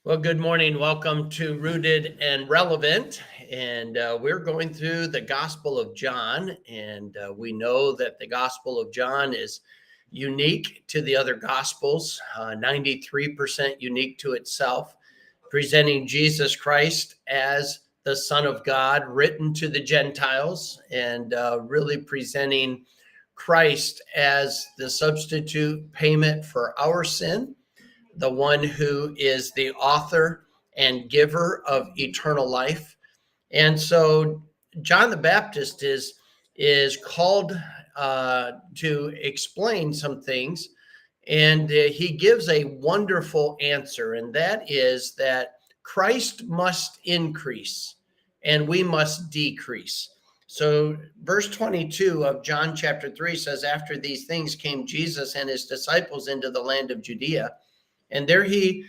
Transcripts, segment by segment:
Well, good morning. Welcome to Rooted and Relevant. And we're going through the Gospel of John. And we know that the Gospel of John is unique to the other Gospels, 93% unique to itself, presenting Jesus Christ as the Son of God, written to the Gentiles, and really presenting Christ as the substitute payment for our sin, the one who is the author and giver of eternal life. And so John the Baptist is called to explain some things, and he gives a wonderful answer, and that is that Christ must increase and we must decrease. So verse 22 of John chapter 3 says, after these things came Jesus and his disciples into the land of Judea, and there he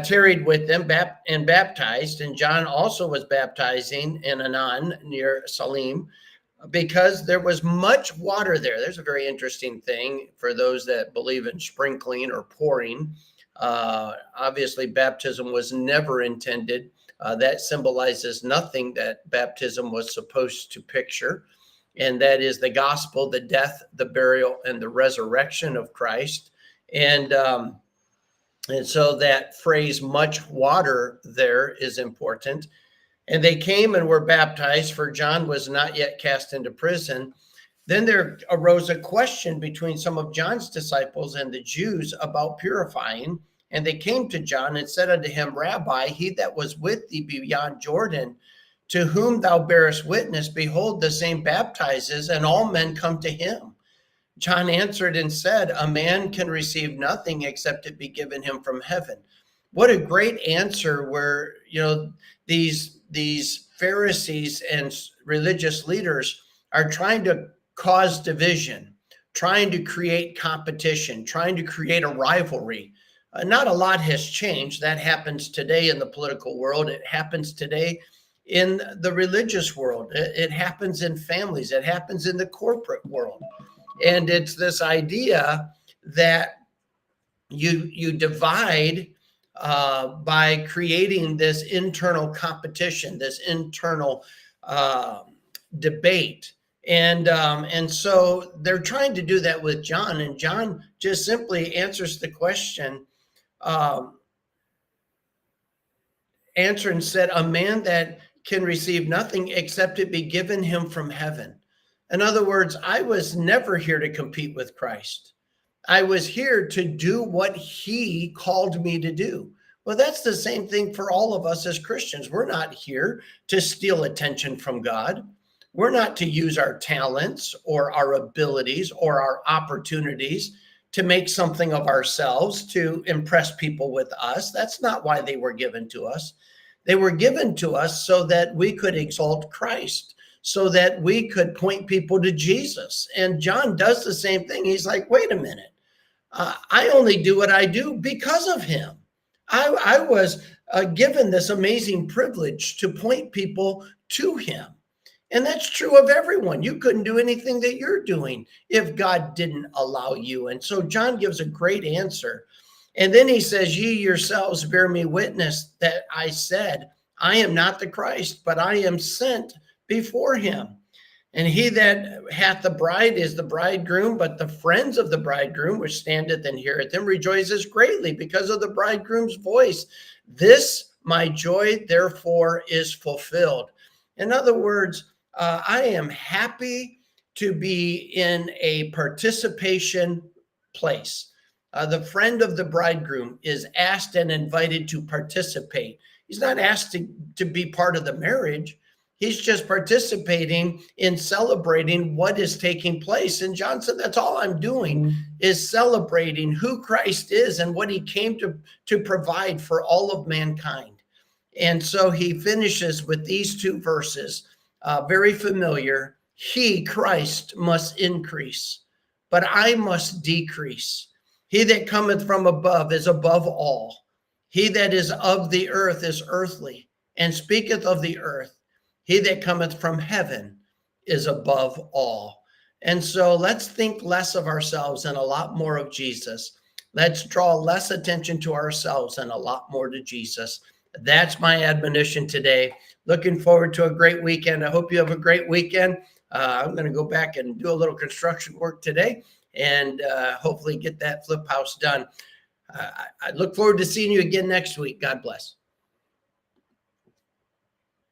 tarried with them and baptized. And John also was baptizing in Anan near Salim, because there was much water there. There's a very interesting thing for those that believe in sprinkling or pouring. Obviously, baptism was never intended. That symbolizes nothing that baptism was supposed to picture, and that is the gospel, the death, the burial, and the resurrection of Christ. And so that phrase, much water, there is important. And they came and were baptized, for John was not yet cast into prison. Then there arose a question between some of John's disciples and the Jews about purifying. And they came to John and said unto him, Rabbi, he that was with thee beyond Jordan, to whom thou bearest witness, behold, the same baptizes, and all men come to him. John answered and said, a man can receive nothing except it be given him from heaven. What a great answer, where, these Pharisees and religious leaders are trying to cause division, trying to create competition, trying to create a rivalry. Not a lot has changed. That happens today in the political world. It happens today in the religious world. It happens in families. It happens in the corporate world. And it's this idea that you divide by creating this internal competition, this internal debate. And so they're trying to do that with John. And John just simply answers the question, answered and said, a man that can receive nothing except it be given him from heaven. In other words, I was never here to compete with Christ. I was here to do what he called me to do. Well, that's the same thing for all of us as Christians. We're not here to steal attention from God. We're not to use our talents or our abilities or our opportunities to make something of ourselves to impress people with us. That's not why they were given to us. They were given to us so that we could exalt Christ, so that we could point people to Jesus. And John does the same thing. He's like, wait a minute. I only do what I do because of him. I was given this amazing privilege to point people to him. And that's true of everyone. You couldn't do anything that you're doing if God didn't allow you. And so John gives a great answer. And then he says, ye yourselves bear me witness that I said, I am not the Christ, but I am sent before him. And he that hath the bride is the bridegroom, but the friends of the bridegroom, which standeth and heareth him, rejoices greatly because of the bridegroom's voice. This my joy, therefore, is fulfilled. In other words, I am happy to be in a participation place. The friend of the bridegroom is asked and invited to participate. He's not asked to be part of the marriage. He's just participating in celebrating what is taking place. And John said, that's all I'm doing, is celebrating who Christ is and what he came to provide for all of mankind. And so he finishes with these two verses, very familiar. He, Christ, must increase, but I must decrease. He that cometh from above is above all. He that is of the earth is earthly, and speaketh of the earth. He that cometh from heaven is above all. And so let's think less of ourselves and a lot more of Jesus. Let's draw less attention to ourselves and a lot more to Jesus. That's my admonition today. Looking forward to a great weekend. I hope you have a great weekend. I'm going to go back and do a little construction work today and hopefully get that flip house done. I look forward to seeing you again next week. God bless.